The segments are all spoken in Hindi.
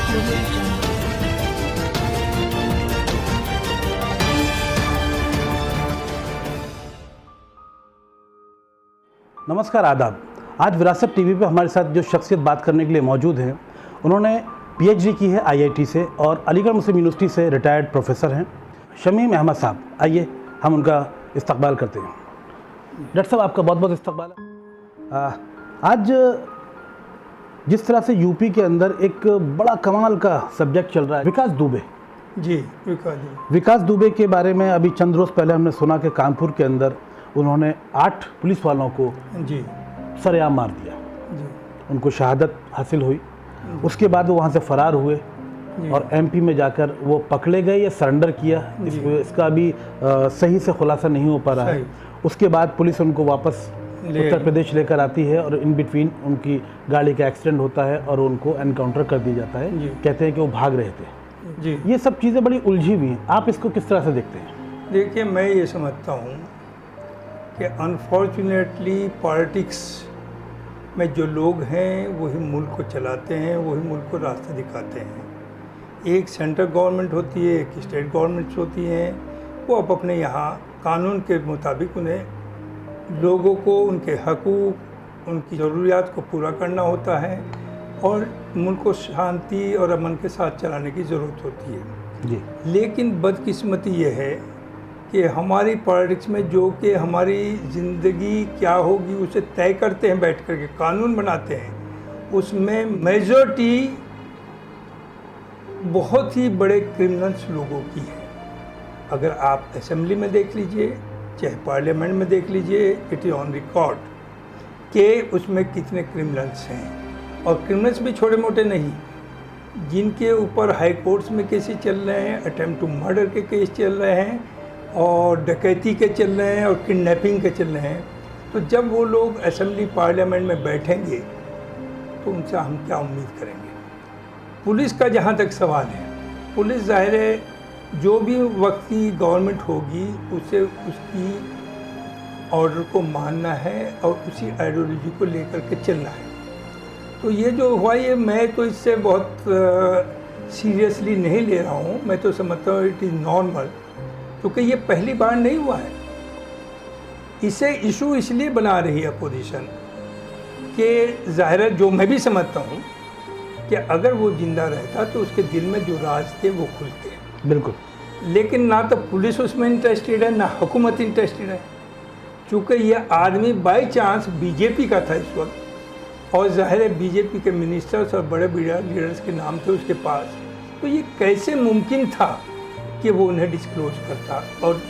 नमस्कार, आदाब। आज विरासत टीवी पे हमारे साथ जो शख्सियत बात करने के लिए मौजूद हैं, उन्होंने पीएचडी की है आईआईटी से और अलीगढ़ मुस्लिम यूनिवर्सिटी से रिटायर्ड प्रोफेसर हैं, शमीम अहमद साहब। आइए हम उनका इस्तकबाल करते हैं। डॉक्टर साहब, आपका बहुत बहुत इस्तकबाल है। आज जिस तरह से यूपी के अंदर एक बड़ा कमाल का सब्जेक्ट चल रहा है, विकास दुबे जी, विकास दुबे के बारे में अभी चंद रोज़ पहले हमने सुना कि कानपुर के अंदर उन्होंने 8 पुलिस वालों को जी सरेआम मार दिया जी। उनको शहादत हासिल हुई। उसके बाद वो वहाँ से फ़रार हुए और एमपी में जाकर वो पकड़े गए या सरेंडर किया, इसका अभी सही से खुलासा नहीं हो पा रहा है। उसके बाद पुलिस उनको वापस उत्तर प्रदेश लेकर आती है और इन बिटवीन उनकी गाड़ी का एक्सीडेंट होता है और उनको एनकाउंटर कर दिया जाता है। कहते हैं कि वो भाग रहे थे जी। ये सब चीज़ें बड़ी उलझी हुई हैं, आप इसको किस तरह से देखते हैं? देखिए, मैं ये समझता हूँ कि अनफॉर्चुनेटली पॉलिटिक्स में जो लोग हैं वही मुल्क को चलाते हैं, वही मुल्क को रास्ता दिखाते हैं। एक सेंट्रल गवर्नमेंट होती है, एक स्टेट गवर्नमेंट्स होती हैं। वो अपने यहाँ कानून के मुताबिक उन्हें लोगों को उनके हकूक़, उनकी ज़रूरियात को पूरा करना होता है और मुल्क को शांति और अमन के साथ चलाने की ज़रूरत होती है जी। लेकिन बदकिस्मती ये है कि हमारी पॉलिटिक्स में जो कि हमारी ज़िंदगी क्या होगी उसे तय करते हैं, बैठ कर के कानून बनाते हैं, उसमें मेजॉरिटी बहुत ही बड़े क्रिमिनल्स लोगों की है। अगर आप असेंबली में देख लीजिए, चाहे पार्लियामेंट में देख लीजिए, इट इज़ ऑन रिकॉर्ड कि उसमें कितने क्रिमिनल्स हैं। और क्रिमिनल्स भी छोटे मोटे नहीं, जिनके ऊपर हाई कोर्ट्स में केसेस चल रहे हैं, अटेम्प्ट टू मर्डर के केस चल रहे हैं और डकैती के चल रहे हैं और किडनैपिंग के चल रहे हैं। तो जब वो लोग असेंबली पार्लियामेंट में बैठेंगे तो उनसे हम क्या उम्मीद करेंगे? पुलिस का जहाँ तक सवाल है, पुलिस ज़ाहिर है जो भी वक्त की गवर्नमेंट होगी उसे उसकी ऑर्डर को मानना है और उसी आइडियोलॉजी को लेकर के चलना है। तो ये जो हुआ, ये मैं तो इससे बहुत सीरियसली नहीं ले रहा हूँ। मैं तो समझता हूँ इट इज़ नॉर्मल, क्योंकि ये पहली बार नहीं हुआ है। इसे इशू इसलिए बना रही है अपोजिशन कि ज़ाहिर है, जो मैं भी समझता हूँ कि अगर वो ज़िंदा रहता तो उसके दिल में जो राज थे वो खुलते। बिल्कुल। लेकिन ना तो पुलिस उसमें इंटरेस्टेड है, ना हुकूमत इंटरेस्टेड है। चूँकि ये आदमी बाई चांस बीजेपी का था इस वक्त और ज़ाहिर है बीजेपी के मिनिस्टर्स और बड़े बड़े लीडर्स के नाम थे उसके पास, तो ये कैसे मुमकिन था कि वो उन्हें डिस्क्लोज करता और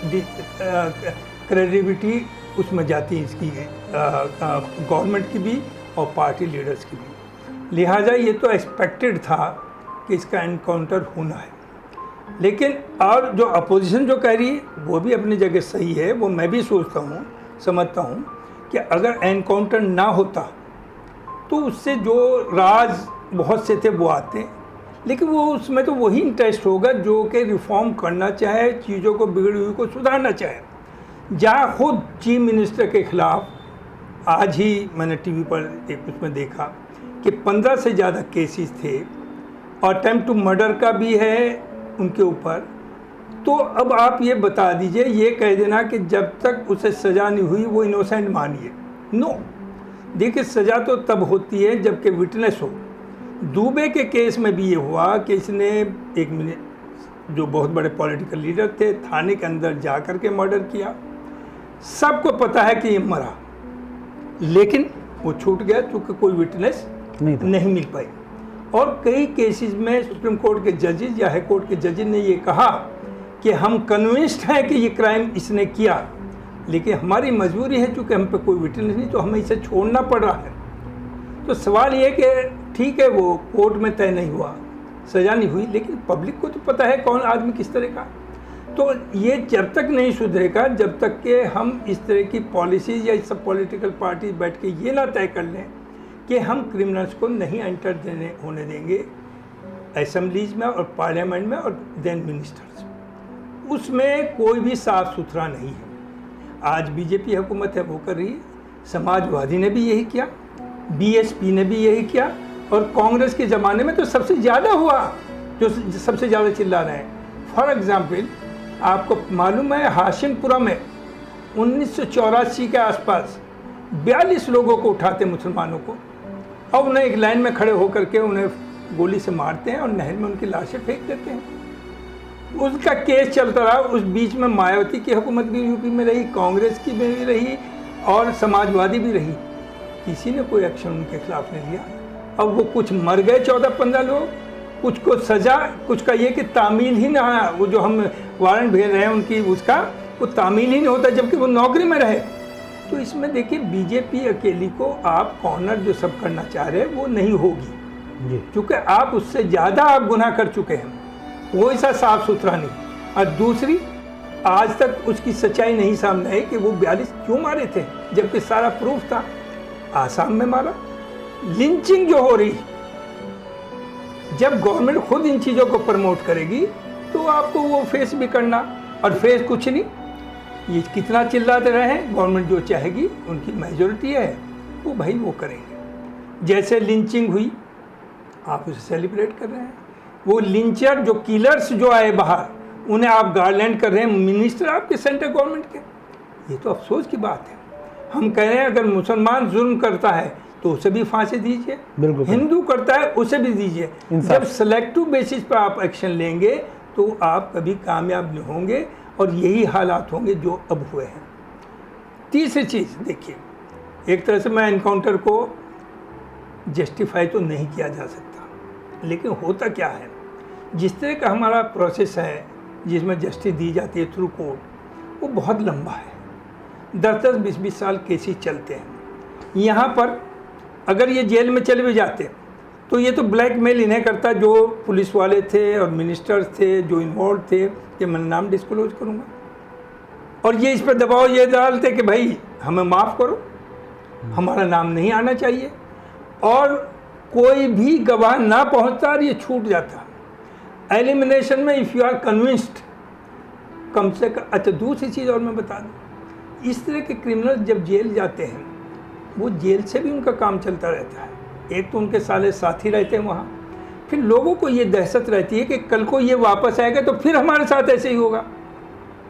क्रेडिबिलिटी उसमें जाती इसकी गवर्नमेंट की भी और पार्टी लीडर्स की भी। लिहाजा ये तो एक्सपेक्टेड था कि इसका एनकाउंटर होना है। लेकिन और जो अपोजिशन जो कह रही है वो भी अपनी जगह सही है। वो मैं भी सोचता हूँ, समझता हूँ कि अगर एनकाउंटर ना होता तो उससे जो राज बहुत से थे वो आते, लेकिन वो उसमें तो वही इंटरेस्ट होगा जो कि रिफॉर्म करना चाहे, चीज़ों को बिगड़ी हुई को सुधारना चाहे। जहाँ खुद चीफ मिनिस्टर के ख़िलाफ़ आज ही मैंने टीवी पर एक उसमें देखा कि 15 से ज़्यादा केसेस थे और अटेम्प्ट टू मर्डर का भी है उनके ऊपर। तो अब आप ये बता दीजिए, ये कह देना कि जब तक उसे सज़ा नहीं हुई वो इनोसेंट मानिए, नो। देखिए, सज़ा तो तब होती है जबकि विटनेस हो। दुबे के केस में भी ये हुआ कि इसने एक जो बहुत बड़े पॉलिटिकल लीडर थे, थाने के अंदर जा कर के मर्डर किया। सबको पता है कि ये मरा, लेकिन वो छूट गया क्योंकि कोई विटनेस नहीं मिल पाई। और कई केसेस में सुप्रीम कोर्ट के जजेस या हाई कोर्ट के जजेस ने ये कहा कि हम कन्विंस्ड हैं कि ये क्राइम इसने किया, लेकिन हमारी मजबूरी है क्योंकि हम पे कोई विटनेस नहीं, तो हमें इसे छोड़ना पड़ रहा है। तो सवाल ये कि ठीक है, वो कोर्ट में तय नहीं हुआ, सज़ा नहीं हुई, लेकिन पब्लिक को तो पता है कौन आदमी किस तरह का। तो ये जब तक नहीं सुधरेगा, जब तक कि हम इस तरह की पॉलिसीज़ या सब पॉलिटिकल पार्टी बैठ के ये ना तय कर लें कि हम क्रिमिनल्स को नहीं एंटर होने देंगे असेंबलीज में और पार्लियामेंट में और देन मिनिस्टर्स, उसमें कोई भी साफ़ सुथरा नहीं है। आज बीजेपी हुकूमत है वो कर रही है, समाजवादी ने भी यही किया, बीएसपी ने भी यही किया और कांग्रेस के ज़माने में तो सबसे ज़्यादा हुआ, जो सबसे ज़्यादा चिल्ला रहे हैं। फॉर एग्जाम्पल, आपको मालूम है हाशिमपुरा में 1984 के आसपास 42 लोगों को उठाते मुसलमानों को और उन्हें एक लाइन में खड़े होकर के उन्हें गोली से मारते हैं और नहर में उनकी लाशें फेंक देते हैं। उसका केस चलता रहा। उस बीच में मायावती की हुकूमत भी यूपी में रही, कांग्रेस की भी रही और समाजवादी भी रही। किसी ने कोई एक्शन उनके खिलाफ नहीं लिया। अब वो कुछ मर गए 14-15 लोग, कुछ को सजा, कुछ का ये कि तामील ही ना, वो जो हम वारंट भेज रहे हैं उनकी, उसका वो तामील ही नहीं होता जबकि वो नौकरी में रहे। तो इसमें देखिए बीजेपी अकेली को आप कॉर्नर जो सब करना चाह रहे हैं वो नहीं होगी, क्योंकि आप उससे ज़्यादा आप गुनाह कर चुके हैं, वो ऐसा साफ सुथरा नहीं। और दूसरी, आज तक उसकी सच्चाई नहीं सामने आई कि वो 42 क्यों मारे थे जबकि सारा प्रूफ था। आसाम में मारा, लिंचिंग जो हो रही, जब गवर्नमेंट खुद इन चीज़ों को प्रमोट करेगी तो आपको वो फेस भी करना, और फेस कुछ नहीं। ये कितना चिल्लाते रहे हैं, गवर्नमेंट जो चाहेगी, उनकी मेजॉरिटी है, वो भाई वो करेंगे। जैसे लिंचिंग हुई, आप उसे सेलिब्रेट कर रहे हैं। वो लिंचर जो किलर्स जो आए बाहर, उन्हें आप गार्लैंड कर रहे हैं, मिनिस्टर आपके सेंट्रल गवर्नमेंट के। ये तो अफसोस की बात है। हम कह रहे हैं अगर मुसलमान जुल्म करता है तो उसे भी फांसी दीजिए, हिंदू करता है उसे भी दीजिए। जब सेलेक्टिव बेसिस पर आप एक्शन लेंगे तो आप कभी कामयाब नहीं होंगे, और यही हालात होंगे जो अब हुए हैं। तीसरी चीज़ देखिए, एक तरह से मैं एनकाउंटर को जस्टिफाई तो नहीं किया जा सकता, लेकिन होता क्या है, जिस तरह का हमारा प्रोसेस है जिसमें जस्टिस दी जाती है थ्रू कोर्ट, वो बहुत लंबा है। 10-10, 20-20 साल केसेस चलते हैं। यहाँ पर अगर ये जेल में चले भी जाते तो ये तो ब्लैकमेल इन्हें करता, जो पुलिस वाले थे और मिनिस्टर्स थे जो इन्वॉल्व थे, कि मैं नाम डिस्क्लोज करूँगा, और ये इस पर दबाव ये डालते कि भाई हमें माफ़ करो, हमारा नाम नहीं आना चाहिए, और कोई भी गवाह ना पहुँचता और ये छूट जाता। एलिमिनेशन में इफ़ यू आर कन्विंस्ड, कम से कम। अच्छा, दूसरी चीज़ और मैं बता दूँ, इस तरह के क्रिमिनल जब जेल जाते हैं, वो जेल से भी उनका काम चलता रहता है। एक तो उनके साले साथी रहते हैं वहाँ, फिर लोगों को ये दहशत रहती है कि कल को ये वापस आएगा तो फिर हमारे साथ ऐसे ही होगा।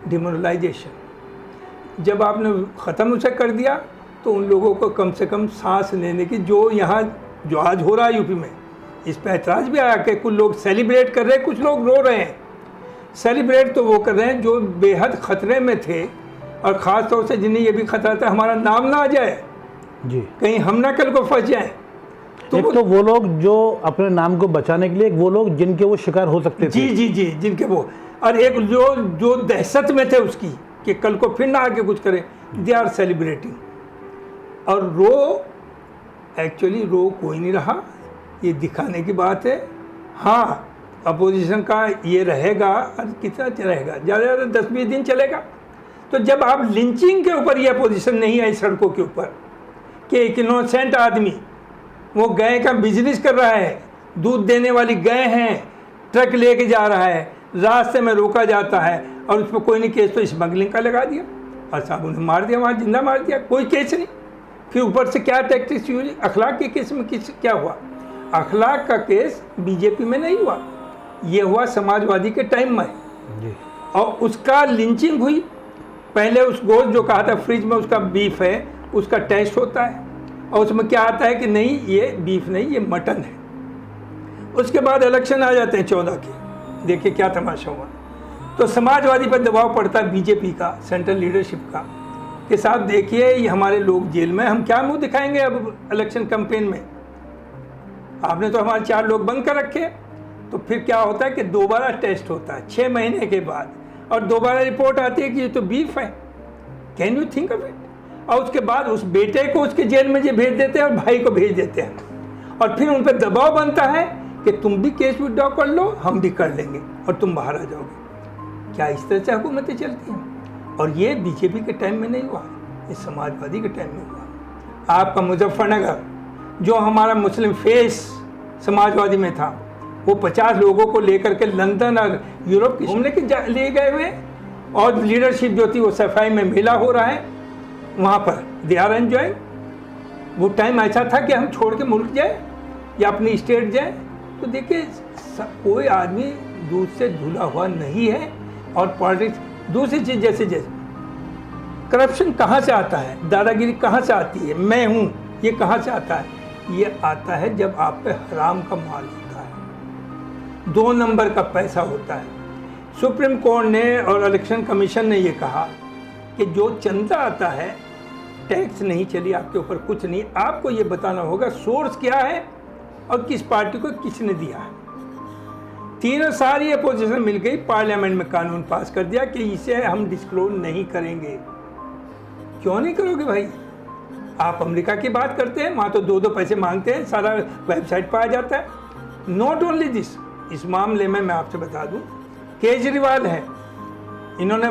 डिमोरलाइजेशन जब आपने ख़त्म उसे कर दिया तो उन लोगों को कम से कम सांस लेने की, जो यहाँ जो आज हो रहा है यूपी में, इस पर ऐतराज़ भी आया कि कुछ लोग सेलिब्रेट कर रहे हैं, कुछ लोग रो रहे हैं। सेलिब्रेट तो वो कर रहे हैं जो बेहद ख़तरे में थे, और ख़ास तौर से जिन्हें ये भी खतरा था हमारा नाम ना आ जाए जी, कहीं हम ना कल को फंस जाएं। तो एक तो वो लोग जो अपने नाम को बचाने के लिए, वो लोग जिनके वो शिकार हो सकते थे, जी जी जी, जिनके वो, और एक जो दहशत में थे उसकी कि कल को फिर ना आके कुछ करें, दे आर सेलिब्रेटिंग। और रो, एक्चुअली रो कोई नहीं रहा, ये दिखाने की बात है। हाँ, अपोजिशन का ये रहेगा, और कितना रहेगा, ज़्यादा ज़्यादा 10-20 दिन चलेगा। तो जब आप लिंचिंग के ऊपर ये अपोजिशन नहीं आई सड़कों के ऊपर, कि एक इनोसेंट आदमी वो गाय का बिजनेस कर रहा है, दूध देने वाली गाय हैं, ट्रक लेके जा रहा है, रास्ते में रोका जाता है और उस पर कोई नहीं केस, तो स्मगलिंग का लगा दिया और साहब उन्हें मार दिया, वहाँ जिंदा मार दिया, कोई केस नहीं। फिर ऊपर से क्या टैक्टिक्स यूज, अखलाक के केस में क्या हुआ? अखलाक का केस बीजेपी में नहीं हुआ, ये हुआ समाजवादी के टाइम में, और उसका लिंचिंग हुई। पहले उस गोश्त जो कहा था फ्रिज में उसका बीफ है, उसका टेस्ट होता है और उसमें क्या आता है कि नहीं ये बीफ नहीं, ये मटन है। उसके बाद इलेक्शन आ जाते हैं 14 के, देखिए क्या तमाशा हुआ। तो समाजवादी पर दबाव पड़ता है बीजेपी का, सेंट्रल लीडरशिप का, कि साहब देखिए ये हमारे लोग जेल में, हम क्या मुंह दिखाएंगे अब इलेक्शन कैंपेन में, आपने तो हमारे 4 लोग बंद कर रखे। तो फिर क्या होता है कि दोबारा टेस्ट होता है 6 महीने के बाद, और दोबारा रिपोर्ट आती है कि ये तो बीफ है। Can you think of it? और उसके बाद उस बेटे को उसके जेल में जो भेज देते हैं और भाई को भेज देते हैं, और फिर उन पर दबाव बनता है कि तुम भी केस विड्रॉ कर लो, हम भी कर लेंगे और तुम बाहर आ जाओगे। क्या इस तरह से हुकूमतें चलती हैं? और ये बीजेपी के टाइम में नहीं हुआ, ये समाजवादी के टाइम में हुआ। आपका मुजफ्फरनगर जो हमारा मुस्लिम फेस समाजवादी में था, वो 50 लोगों को लेकर के लंदन और यूरोप की घूमने के लिए गए हुए, और लीडरशिप जो थी वो सफाई में मेला हो रहा है वहाँ पर, दे आर एंजॉयिंग। वो टाइम ऐसा था कि हम छोड़ के मुल्क जाए, या अपनी स्टेट जाए, तो देखिए कोई आदमी दूध से धुला हुआ नहीं है। और पॉलिटिक्स, दूसरी चीज़ जैसे करप्शन कहाँ से आता है, दादागिरी कहाँ से आती है, मैं हूँ, ये कहाँ से आता है? ये आता है जब आप पे हराम का माल होता है, 2 नंबर का पैसा होता है। सुप्रीम कोर्ट ने और इलेक्शन कमीशन ने ये कहा कि जो चंदा आता है, टैक्स नहीं चली आपके ऊपर, कुछ नहीं, आपको ये बताना होगा सोर्स क्या है और किस पार्टी को किसने दिया है। तीनों सारी अपोजिशन मिल गई, पार्लियामेंट में कानून पास कर दिया कि इसे हम डिस्क्लोज नहीं करेंगे। क्यों नहीं करोगे भाई? आप अमेरिका की बात करते हैं, वहाँ तो 2-2 पैसे मांगते हैं, सारा वेबसाइट पर आ जाता है। नॉट ओनली दिस, इस मामले में मैं आपसे बता दूं, केजरीवाल है, इन्होंने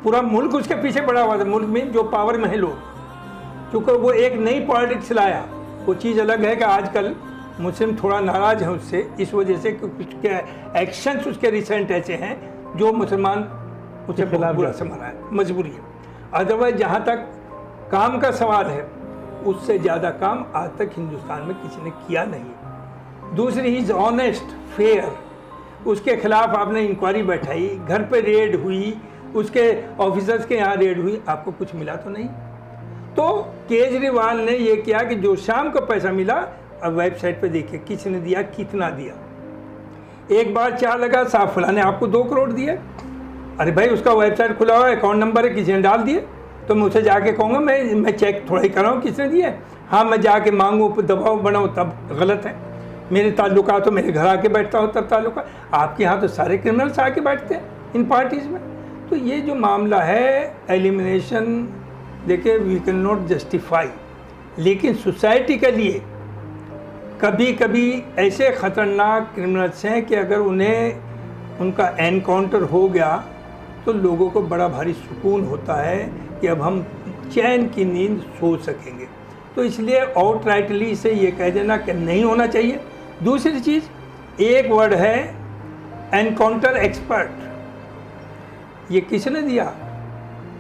पूरा मुल्क उसके पीछे पड़ा हुआ था, मुल्क में जो पावर में है लोग, क्योंकि वो एक नई पॉलिटिक्स लाया। वो चीज़ अलग है कि आजकल मुस्लिम थोड़ा नाराज हैं उससे, इस वजह से कि कुछ के एक्शंस उसके रिसेंट ऐसे हैं जो मुसलमान उससे बहुत बुरा समझ रहा है, मजबूरी है। अदरवाइज जहाँ तक काम का सवाल है, उससे ज़्यादा काम आज तक हिंदुस्तान में किसी ने किया नहीं। दूसरी, ही इज़ ऑनेस्ट, फेयर, उसके खिलाफ आपने इंक्वायरी बैठाई, घर पे रेड हुई, उसके ऑफिसर्स के यहाँ रेड हुई, आपको कुछ मिला तो नहीं। तो केजरीवाल ने ये किया कि जो शाम को पैसा मिला, अब वेबसाइट पे देखिए किसने दिया, कितना दिया। एक बार क्या लगा, साहब फलाने आपको 2 करोड़ दिए, अरे भाई उसका वेबसाइट खुला हुआ है, अकाउंट नंबर है, किसी ने डाल दिए, तो मैं उसे जाके कहूँगा मैं चेक थोड़ा ही कराऊँ किसने दिए। हाँ, मैं जाके मांगूँ, दबाव बनाऊँ, तब गलत है। मेरे ताल्लुकात तो मेरे घर आके बैठता हो तब ताल्लुका, आपके यहाँ तो सारे क्रिमिनल्स आके बैठते हैं इन पार्टीज़ में। तो ये जो मामला है एलिमिनेशन, देखिए वी कैन नॉट जस्टिफाई, लेकिन सोसाइटी के लिए कभी कभी ऐसे ख़तरनाक क्रिमिनल्स हैं कि अगर उन्हें उनका एनकाउंटर हो गया तो लोगों को बड़ा भारी सुकून होता है कि अब हम चैन की नींद सो सकेंगे। तो इसलिए आउटराइटली इसे ये कह देना कि नहीं होना चाहिए। दूसरी चीज़, एक वर्ड है एनकाउंटर एक्सपर्ट, ये किसने दिया?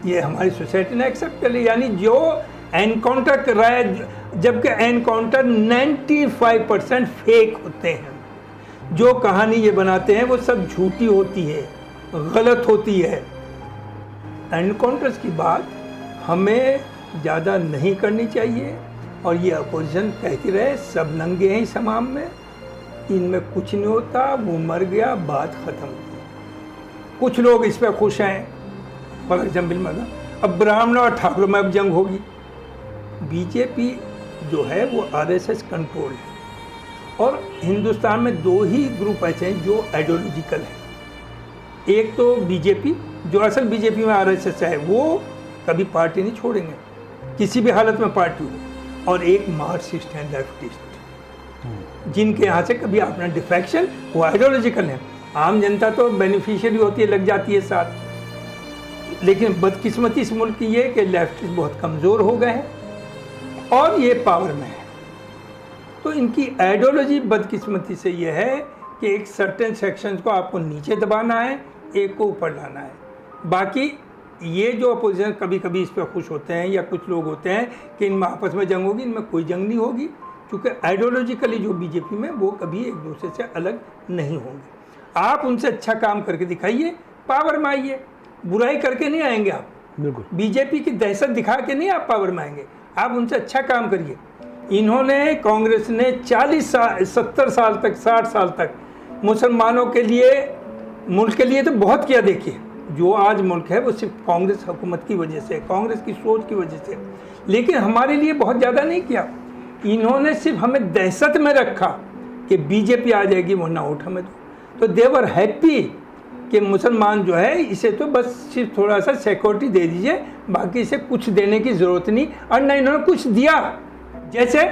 ये हमारी सोसाइटी ने एक्सेप्ट कर लिया, यानी जो एनकाउंटर कर रहा है, जबकि एनकाउंटर 95% फेक होते हैं। जो कहानी ये बनाते हैं वो सब झूठी होती है, गलत होती है। एनकाउंटर्स की बात हमें ज़्यादा नहीं करनी चाहिए, और ये अपोजिशन कहती रहे सब नंगे हैं इस हमाम में, इनमें कुछ नहीं होता, वो मर गया, बात ख़त्म हुई। कुछ लोग इस पर खुश हैं, फॉर एग्जाम्पल मतलब अब ब्राह्मण और ठाकुर में अब जंग होगी। बीजेपी जो है वो आरएसएस कंट्रोल है, और हिंदुस्तान में 2 ही ग्रुप ऐसे हैं जो आइडियोलॉजिकल हैं। एक तो बीजेपी, जो असल बीजेपी में आरएसएस है, वो कभी पार्टी नहीं छोड़ेंगे किसी भी हालत में पार्टी हो, और एक मार्क्सिस्ट है, लेफ्टिस्ट, जिनके यहाँ से कभी अपना डिफेक्शन, वो आइडियोलॉजिकल है। आम जनता तो बेनिफिशियरी होती है, लग जाती है साथ। लेकिन बदकिस्मती इस मुल्क की ये कि लेफ्टिस्ट बहुत कमज़ोर हो गए हैं और ये पावर में है। तो इनकी आइडियोलॉजी बदकिस्मती से ये है कि एक सर्टेन सेक्शंस को आपको नीचे दबाना है, एक को ऊपर लाना है। बाकी ये जो अपोजिशन कभी कभी इस पर खुश होते हैं, या कुछ लोग होते हैं कि इनमें आपस में जंग होगी, इनमें कोई जंग नहीं होगी, क्योंकि आइडियोलॉजिकली जो बीजेपी में वो कभी एक दूसरे से अलग नहीं होंगे। आप उनसे अच्छा काम करके दिखाइए, पावर में आइए, बुराई करके नहीं आएंगे आप। बिल्कुल, बीजेपी की दहशत दिखा के नहीं आप पावर में आएंगे, आप उनसे अच्छा काम करिए। इन्होंने, कांग्रेस ने 40 साल, 70 साल तक, 60 साल तक मुसलमानों के लिए, मुल्क के लिए तो बहुत किया। देखिए जो आज मुल्क है वो सिर्फ कांग्रेस हुकूमत की वजह से, कांग्रेस की सोच की वजह से, लेकिन हमारे लिए बहुत ज़्यादा नहीं किया। इन्होंने सिर्फ हमें दहशत में रखा कि बीजेपी आ जाएगी वरना वोट हमें दो। तो दे वर हैप्पी कि मुसलमान जो है इसे तो बस सिर्फ थोड़ा सा सिक्योरिटी दे दीजिए, बाकी इसे कुछ देने की ज़रूरत नहीं। और ना इन्होंने कुछ दिया। जैसे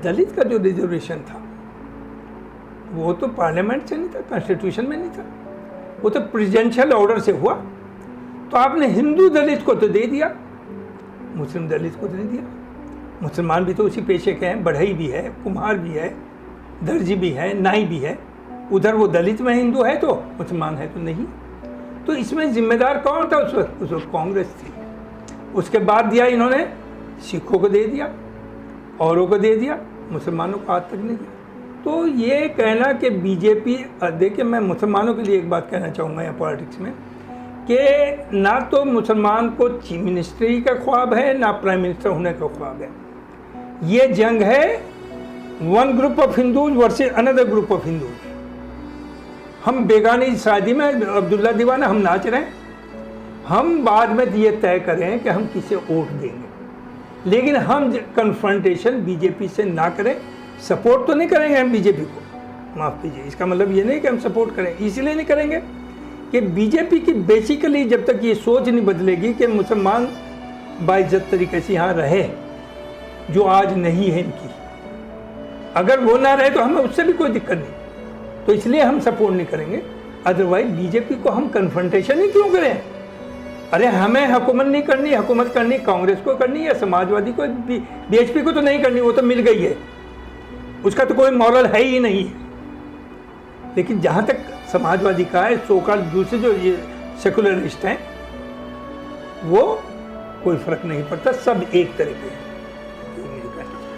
दलित का जो रिजर्वेशन था वो तो पार्लियामेंट से नहीं था, कॉन्स्टिट्यूशन में नहीं था, वो तो प्रेसिडेंशियल ऑर्डर से हुआ। तो आपने हिंदू दलित को तो दे दिया, मुस्लिम दलित को तो नहीं दिया। मुसलमान भी तो उसी पेशे के हैं, बढ़ई भी है, कुम्हार भी है, दर्जी भी है, नाई भी है। उधर वो दलित में हिंदू है तो मुसलमान है तो नहीं। तो इसमें जिम्मेदार कौन था उस वक्त कांग्रेस थी। उसके बाद दिया इन्होंने, सिखों को दे दिया, औरों को दे दिया, मुसलमानों को आज तक नहीं किया। तो ये कहना कि बीजेपी, देखिए मैं मुसलमानों के लिए एक बात कहना चाहूँगा यहाँ पॉलिटिक्स में कि ना तो मुसलमान को चीफ मिनिस्ट्री का ख्वाब है ना प्राइम मिनिस्टर होने का ख्वाब है। ये जंग है one group of Hindus versus another group of Hindus. हम बेगानी शादी में अब्दुल्ला दीवाना हम नाच रहे हैं, हम बाद में ये तय करें कि हम किसे वोट देंगे, लेकिन हम कन्फ्रंटेशन बीजेपी से ना करें। सपोर्ट तो नहीं करेंगे हम बीजेपी को, माफ़ कीजिए, इसका मतलब ये नहीं कि हम सपोर्ट करें, इसलिए नहीं करेंगे कि बीजेपी की बेसिकली जब तक ये सोच नहीं बदलेगी कि मुसलमान बाइज्जत तरीके से यहाँ रहे, जो आज नहीं है इनकी, अगर वो ना रहे तो हमें उससे भी कोई दिक्कत नहीं, तो इसलिए हम सपोर्ट नहीं करेंगे। अदरवाइज बीजेपी को हम कन्फ्रंटेशन ही क्यों करें? अरे हमें हुकूमत नहीं करनी, हुकूमत करनी कांग्रेस को करनी या समाजवादी को, बीएचपी को तो नहीं करनी, वो तो मिल गई है, उसका तो कोई मॉरल है ही नहीं। लेकिन जहाँ तक समाजवादी का है, सोकाल दूसरे जो ये सेकुलरिस्ट हैं, वो कोई फर्क नहीं पड़ता, सब एक तरीके हैं।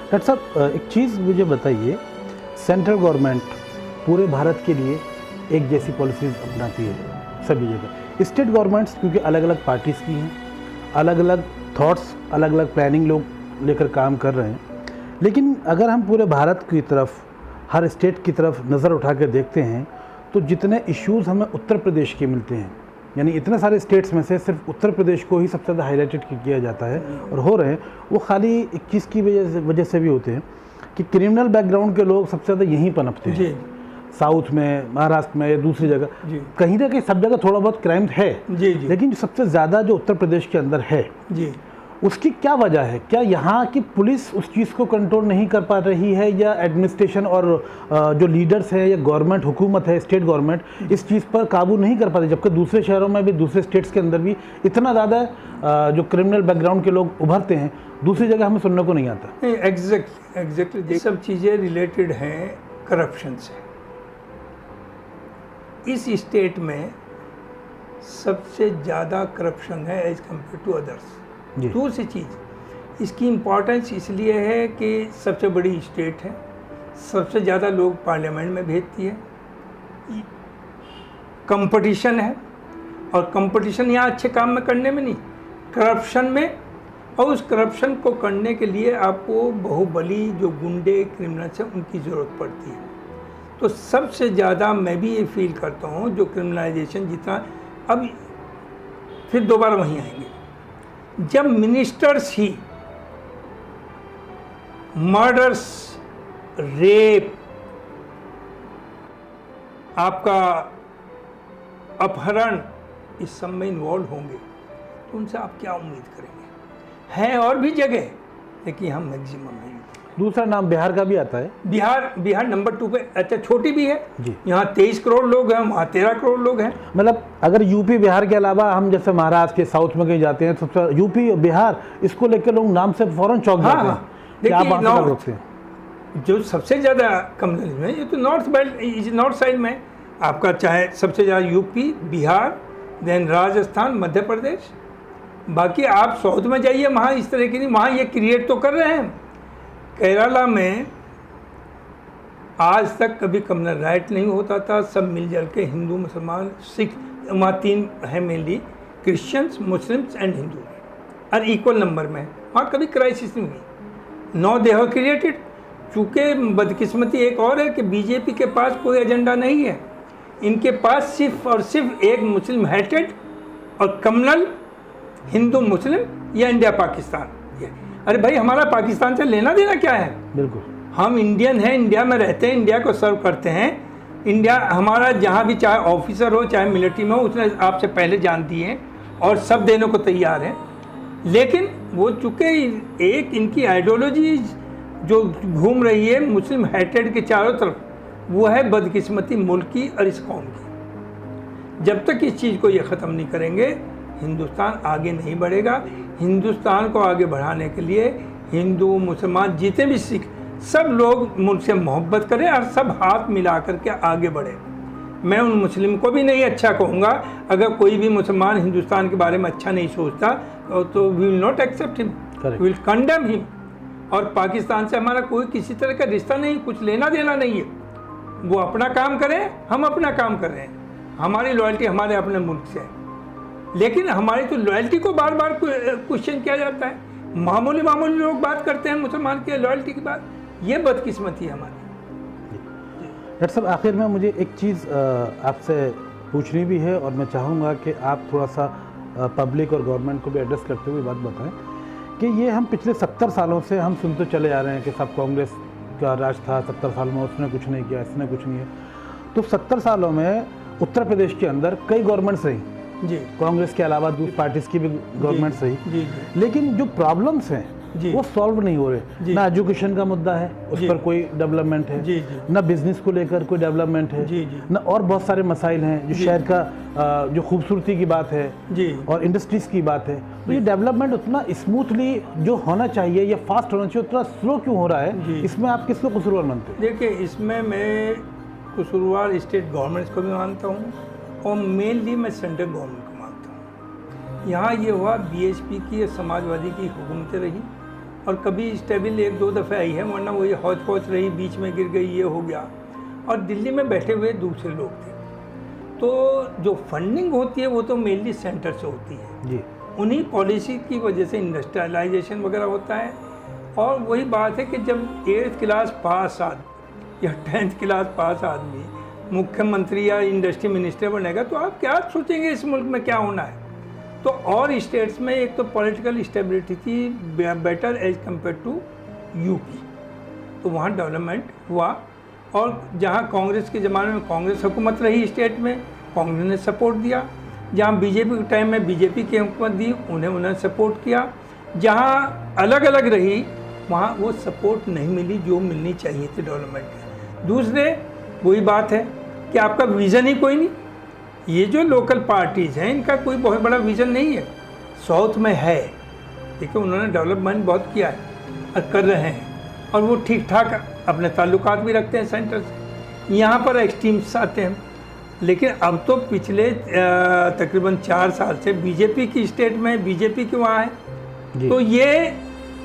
डॉक्टर साहब एक चीज़ मुझे बताइए, सेंट्रल गवर्नमेंट पूरे भारत के लिए एक जैसी पॉलिसीज अपनाती है सभी जगह, स्टेट गवर्नमेंट्स क्योंकि अलग अलग पार्टीज़ की हैं, अलग अलग थॉट्स, अलग अलग प्लानिंग लोग लेकर काम कर रहे हैं, लेकिन अगर हम पूरे भारत की तरफ, हर स्टेट की तरफ नज़र उठा कर देखते हैं तो जितने इश्यूज़ हमें उत्तर प्रदेश के मिलते हैं, यानी इतने सारे स्टेट्स में से सिर्फ उत्तर प्रदेश को ही सबसे ज़्यादा हाईलाइटेड किया जाता है और हो रहे हैं, वो खाली एक चीज़ की वजह से भी होते हैं कि क्रिमिनल बैकग्राउंड के लोग सबसे ज़्यादा यहीं पनपते हैं। साउथ में, महाराष्ट्र में या दूसरी जगह, कहीं ना कहीं सब जगह थोड़ा बहुत क्राइम है, लेकिन जो सबसे ज़्यादा जो उत्तर प्रदेश के अंदर है उसकी क्या वजह है? क्या यहाँ की पुलिस उस चीज़ को कंट्रोल नहीं कर पा रही है, या एडमिनिस्ट्रेशन और जो लीडर्स हैं या गवर्नमेंट, हुकूमत है, स्टेट गवर्नमेंट इस चीज़ पर काबू नहीं कर पाती, जबकि दूसरे शहरों में भी, दूसरे स्टेट्स के अंदर भी इतना ज़्यादा जो क्रिमिनल बैकग्राउंड के लोग उभरते हैं, दूसरी जगह हमें सुनने को नहीं आता। एग्जैक्टली ये सब चीज़ें रिलेटेड हैं करप्शन से। इस स्टेट में सबसे ज़्यादा करप्शन है एज कम्पेयर टू अदर्स। दूसरी चीज़, इसकी इम्पोर्टेंस इसलिए है कि सबसे बड़ी स्टेट है, सबसे ज़्यादा लोग पार्लियामेंट में भेजती है, कंपटीशन है, और कंपटीशन यहाँ अच्छे काम में करने में नहीं, करप्शन में, और उस करप्शन को करने के लिए आपको बाहुबली जो गुंडे क्रिमिनल्स हैं उनकी ज़रूरत पड़ती है। तो सबसे ज़्यादा मैं भी ये फील करता हूँ जो क्रिमिनलाइजेशन जितना, अब फिर दोबारा वहीं आएंगे, जब मिनिस्टर्स ही मर्डर्स, रेप, आपका अपहरण, इस सब में इन्वॉल्व होंगे, तो उनसे आप क्या उम्मीद करेंगे? हैं और भी जगह, लेकिन हम मैक्सिमम हैं। दूसरा नाम बिहार का भी आता है, बिहार नंबर 2 पे, अच्छा छोटी भी है, यहाँ 23 करोड़ लोग हैं, वहाँ 13 करोड़ लोग हैं। मतलब अगर यूपी बिहार के अलावा हम जैसे महाराष्ट्र के साउथ में कहीं जाते हैं तो यूपी बिहार इसको लेकर लोग नाम से फौरन चौंक जाते हैं। देखिए जो सबसे ज़्यादा कम्युनल में, ये तो नॉर्थ बेल्ट, नॉर्थ साइड में आपका, चाहे सबसे ज़्यादा यूपी, बिहार, देन राजस्थान, मध्य प्रदेश, बाकी आप साउथ में जाइए, वहाँ इस तरह की नहीं, वहाँ ये क्रिएट तो कर रहे हैं। केरला में आज तक कभी कम्युनल राइट नहीं होता था, सब मिलजुल के हिंदू, मुसलमान, सिख, वहाँ 3 हैं mainly, Christians, Muslims and Hindu, और इक्वल नंबर में, वहाँ कभी क्राइसिस नहीं हुई। नाउ दे हैव क्रिएटेड, चूँकि बदकिस्मती एक और है कि बीजेपी के पास कोई एजेंडा नहीं है, इनके पास सिर्फ और सिर्फ एक मुस्लिम हेटेड और कम्युनल हिंदू मुस्लिम या इंडिया पाकिस्तान। अरे भाई हमारा पाकिस्तान से लेना देना क्या है? बिल्कुल, हम इंडियन हैं, इंडिया में रहते हैं, इंडिया को सर्व करते हैं, इंडिया हमारा जहाँ भी, चाहे ऑफिसर हो चाहे मिलिट्री में हो, उसने आपसे पहले जान दी है और सब देने को तैयार है। लेकिन वो चूँकि एक इनकी आइडियोलॉजी जो घूम रही है मुस्लिम हेटेड के चारों तरफ, वो है बदकिस्मती मुल्क की और इस कौम की। जब तक इस चीज़ को ये ख़त्म नहीं करेंगे, हिंदुस्तान आगे नहीं बढ़ेगा। हिंदुस्तान को आगे बढ़ाने के लिए हिंदू, मुसलमान, जितने भी सिख, सब लोग मुझसे मोहब्बत करें और सब हाथ मिला करके आगे बढ़े। मैं उन मुस्लिम को भी नहीं अच्छा कहूँगा, अगर कोई भी मुसलमान हिंदुस्तान के बारे में अच्छा नहीं सोचता तो we will not accept him, we will condemn him. और पाकिस्तान से हमारा कोई किसी तरह का रिश्ता नहीं, कुछ लेना देना नहीं है। वो अपना काम करें, हम अपना काम कर रहे हैं। हमारी लॉयल्टी हमारे अपने मुल्क से है, लेकिन हमारी तो लॉयल्टी को बार बार क्वेश्चन किया जाता है। मामूली लोग बात करते हैं मुसलमान की लॉयल्टी की बात, ये बदकिस्मती है हमारी। डॉक्टर साहब, आखिर में मुझे एक चीज़ आपसे पूछनी भी है और मैं चाहूँगा कि आप थोड़ा सा पब्लिक और गवर्नमेंट को भी एड्रेस करते हुए बात बताएं कि ये हम पिछले 70 सालों से हम सुनते चले आ रहे हैं कि सब कांग्रेस का राज था, 70 साल में उसने कुछ नहीं किया, इसने कुछ नहीं है। तो 70 सालों में उत्तर प्रदेश के अंदर कई गवर्नमेंट्स रही जी, कांग्रेस के अलावा दूसरी पार्टीज की भी गवर्नमेंट्स रही जी, जी। लेकिन जो प्रॉब्लम्स हैं वो सॉल्व नहीं हो रहे। ना एजुकेशन का मुद्दा है, उस पर कोई डेवलपमेंट है, जी, जी। ना बिजनेस को लेकर कोई डेवलपमेंट है, जी, जी। ना और बहुत सारे मसाइल हैं जो शहर का जो खूबसूरती की बात है जी। और इंडस्ट्रीज की बात है। तो ये डेवलपमेंट उतना स्मूथली जो होना चाहिए या फास्ट होना चाहिए उतना स्लो क्यों हो रहा है? इसमें आप किसको कसूरवार मानते हैं? देखिए, इसमें मैं कसूरवार स्टेट गवर्नमेंट्स को भी मानता हूँ और मेनली मैं सेंट्रल गवर्नमेंट को मानता हूँ। यहाँ ये हुआ बीएचपी की समाजवादी की हुकूमतें रही और कभी स्टेबल 1-2 दफ़े आई है, वरना वही हौच पौच रही, बीच में गिर गई, ये हो गया। और दिल्ली में बैठे हुए दूसरे लोग थे। तो जो फंडिंग होती है वो तो मेनली सेंटर से होती है जी। उन्हीं पॉलिसी की वजह से इंडस्ट्रियलाइजेशन वगैरह होता है। और वही बात है कि जब 8th क्लास पास आदमी या 10th क्लास पास आदमी मुख्यमंत्री या इंडस्ट्री मिनिस्टर बनेगा तो आप क्या सोचेंगे इस मुल्क में क्या होना है? तो और स्टेट्स में एक तो पॉलिटिकल स्टेबिलिटी थी better as compared to UP, तो वहाँ डेवलपमेंट हुआ। और जहाँ कांग्रेस के ज़माने में कांग्रेस हुकूमत रही स्टेट में, कांग्रेस ने सपोर्ट दिया। जहाँ बीजेपी के टाइम में बीजेपी की हुकूमत दी, उन्हें सपोर्ट किया। जहाँ अलग अलग रही वहाँ वो सपोर्ट नहीं मिली जो मिलनी चाहिए थी डेवलपमेंट के। दूसरे वही बात है कि आपका विज़न ही कोई नहीं। ये जो लोकल पार्टीज़ हैं इनका कोई बहुत बड़ा विज़न नहीं है। साउथ में है, देखिए उन्होंने डेवलपमेंट बहुत किया है और कर रहे हैं और वो ठीक ठाक अपने ताल्लुकात भी रखते हैं सेंटर से। यहाँ पर एक्सट्रीम्स आते हैं, लेकिन अब तो पिछले तकरीबन 4 साल से बीजेपी की स्टेट में, बीजेपी की वहाँ है। तो ये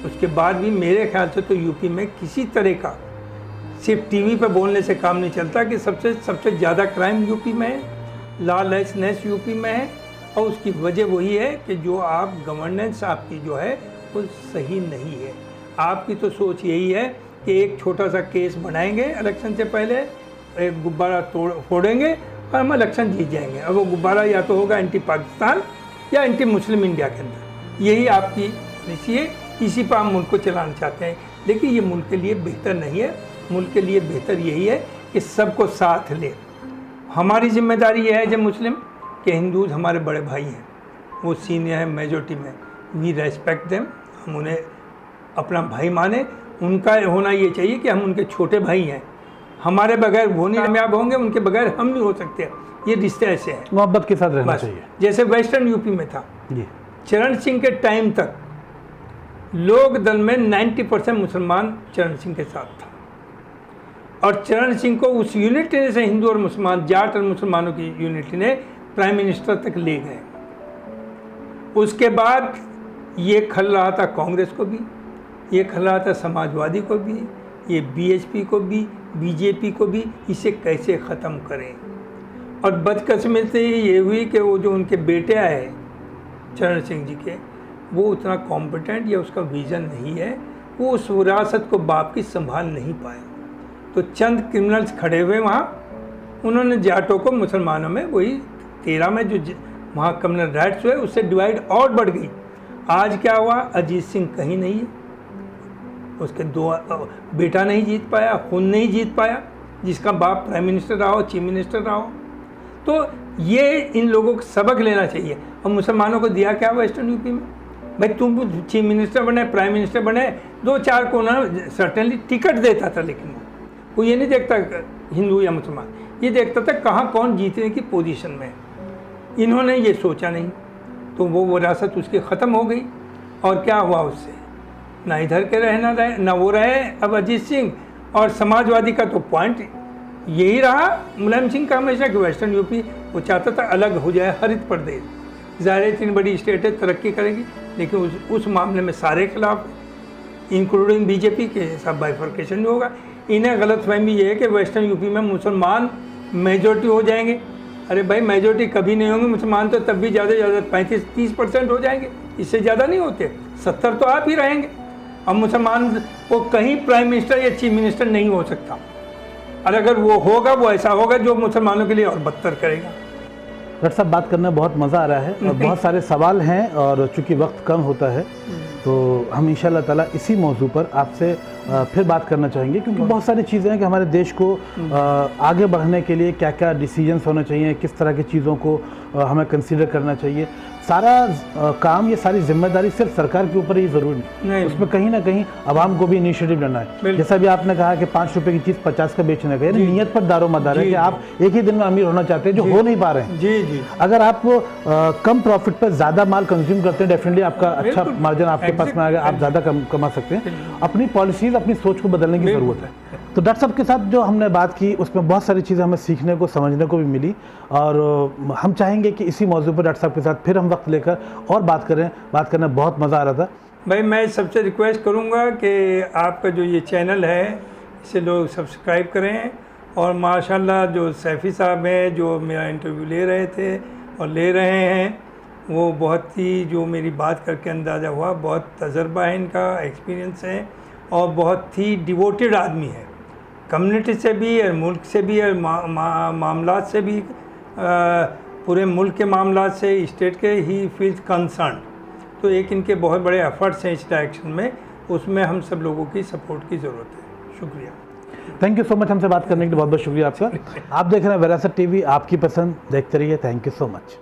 उसके बाद भी मेरे ख्याल से तो यूपी में किसी तरह का सिर्फ टीवी पे बोलने से काम नहीं चलता कि सबसे ज़्यादा क्राइम यूपी में है, लॉलेसनेस यूपी में है। और उसकी वजह वही है कि जो आप गवर्नेंस आपकी जो है वो सही नहीं है। आपकी तो सोच यही है कि एक छोटा सा केस बनाएंगे इलेक्शन से पहले, एक गुब्बारा फोड़ेंगे और हम इलेक्शन जीत जाएंगे। और वो गुब्बारा या तो होगा एंटी पाकिस्तान या एंटी मुस्लिम इंडिया के अंदर। यही आपकी पॉलिसी है, इसी पर हम मुल्क को चलाना चाहते हैं। लेकिन ये मुल्क के लिए बेहतर नहीं है। मुल्क के लिए बेहतर यही है कि सबको साथ ले। हमारी जिम्मेदारी यह है जब मुस्लिम कि हिंदूज हमारे बड़े भाई हैं, वो सीनियर हैं मेजॉरिटी में, वी रेस्पेक्ट देम, हम उन्हें अपना भाई माने। उनका होना ये चाहिए कि हम उनके छोटे भाई हैं, हमारे बगैर वो नहीं कामयाब होंगे, उनके बगैर हम नहीं हो सकते। ये रिश्ते ऐसे हैं, मोहब्बत के साथ रहना चाहिए। जैसे वेस्टर्न यूपी में था जी, चरण सिंह के टाइम तक लोक दल में 90% मुसलमान चरण सिंह के साथ था। और चरण सिंह को उस यूनिटी से हिंदू और मुसलमान, जाट और मुसलमानों की यूनिटी ने प्राइम मिनिस्टर तक ले गए। उसके बाद ये खल रहा था कांग्रेस को भी, ये खल रहा था समाजवादी को भी, ये बीएचपी को भी, बीजेपी को भी, इसे कैसे ख़त्म करें। और बदकिस्मती ये हुई कि वो जो उनके बेटे आए चरण सिंह जी के, वो उतना कॉम्पिटेंट या उसका विज़न नहीं है, वो उस विरासत को बाप की संभाल नहीं पाए। तो चंद क्रिमिनल्स खड़े हुए वहाँ, उन्होंने जाटों को मुसलमानों में, वही 13 में जो वहाँ कम्युनल राइट्स हुए उससे डिवाइड और बढ़ गई। आज क्या हुआ, अजीत सिंह कहीं नहीं है, उसके 2 बेटा नहीं जीत पाया, खून नहीं जीत पाया, जिसका बाप प्राइम मिनिस्टर रहा हो, चीफ मिनिस्टर रहा हो। तो ये इन लोगों को सबक लेना चाहिए। और मुसलमानों को दिया क्या वेस्टर्न यूपी में, भाई तुम चीफ मिनिस्टर बने, प्राइम मिनिस्टर बने, 2-4 को ना सर्टेनली टिकट देता था, लेकिन वो ये नहीं देखता हिंदू या मुसलमान, ये देखता था कहाँ कौन जीतने की पोजीशन में है। इन्होंने ये सोचा नहीं, तो वो विरासत उसकी ख़त्म हो गई। और क्या हुआ उससे, ना इधर के रहे ना रहे, ना वो रहे अब अजीत सिंह। और समाजवादी का तो पॉइंट यही रहा मुलायम सिंह का हमेशा कि वेस्टर्न यूपी वो चाहता था अलग हो जाए, हरित प्रदेश। ज़ाहिर है इतनी बड़ी स्टेट है, तरक्की करेगी, लेकिन उस मामले में सारे खिलाफ। इंक्लूडिंग बीजेपी के सब बाइफर्केशन भी होगा। इन्हें गलतफहमी ये है कि वेस्टर्न यूपी में मुसलमान मेजॉरिटी हो जाएंगे। अरे भाई मेजॉरिटी कभी नहीं होंगे, मुसलमान तो तब भी ज़्यादा से ज़्यादा 35-30% हो जाएंगे, इससे ज़्यादा नहीं होते। 70 तो आप ही रहेंगे। अब मुसलमान वो कहीं प्राइम मिनिस्टर या चीफ मिनिस्टर नहीं हो सकता, और अगर वो होगा वो ऐसा होगा जो मुसलमानों के लिए और बदतर करेगा। डॉक्टर साहब, बात करने में बहुत मज़ा आ रहा है और बहुत सारे सवाल हैं, और चूंकि वक्त कम होता है तो हम इंशाल्लाह ताला इसी मौजू पर आपसे फिर बात करना चाहेंगे, क्योंकि बहुत सारी चीज़ें हैं कि हमारे देश को आगे बढ़ने के लिए क्या क्या डिसीजंस होने चाहिए, किस तरह की चीज़ों को हमें कंसीडर करना चाहिए। सारा काम, ये सारी जिम्मेदारी सिर्फ सरकार के ऊपर ही ज़रूरी नहीं, उसमें कहीं ना कहीं आवाम को भी इनिशिएटिव लेना है। जैसा भी आपने कहा कि 5 रुपए की चीज़ 50 का बेचने का, यानी नीयत पर दारोमदार है कि आप एक ही दिन में अमीर होना चाहते हैं, जो हो नहीं पा रहे हैं। जी। अगर आप कम प्रॉफिट पर ज़्यादा माल कंज्यूम करते हैं, डेफिनेटली आपका अच्छा मार्जिन आपके पास में आएगा, आप ज़्यादा कमा सकते हैं। अपनी पॉलिसीज़, अपनी सोच को बदलने की ज़रूरत है। तो डॉक्टर साहब के साथ जो हमने बात की उसमें बहुत सारी चीज़ें हमें सीखने को, समझने को भी मिली, और हम चाहेंगे कि इसी मौजू पर डॉक्टर साहब के साथ फिर हम वक्त लेकर और बात करने में बहुत मज़ा आ रहा था। भाई मैं सबसे रिक्वेस्ट करूंगा कि आपका जो ये चैनल है इसे लोग सब्सक्राइब करें, और माशाल्लाह जो सैफ़ी साहब हैं जो मेरा इंटरव्यू ले रहे थे और ले रहे हैं, वो बहुत ही, जो मेरी बात करके अंदाज़ा हुआ, बहुत तजर्बा है इनका, एक्सपीरियंस है, और बहुत ही डिवोटेड आदमी है, कम्युनिटी से भी और मुल्क से भी और मामलात से भी, पूरे मुल्क के मामलात से, स्टेट के, ही फील्स कंसर्न। तो एक इनके बहुत बड़े एफर्ट्स हैं इस डायरेक्शन में, उसमें हम सब लोगों की सपोर्ट की ज़रूरत है। शुक्रिया, थैंक यू सो मच हमसे बात करने के लिए। बहुत बहुत शुक्रिया आपका। आप देख रहे हैं विरासत टीवी, आपकी पसंद, देखते रहिए। Thank you so much.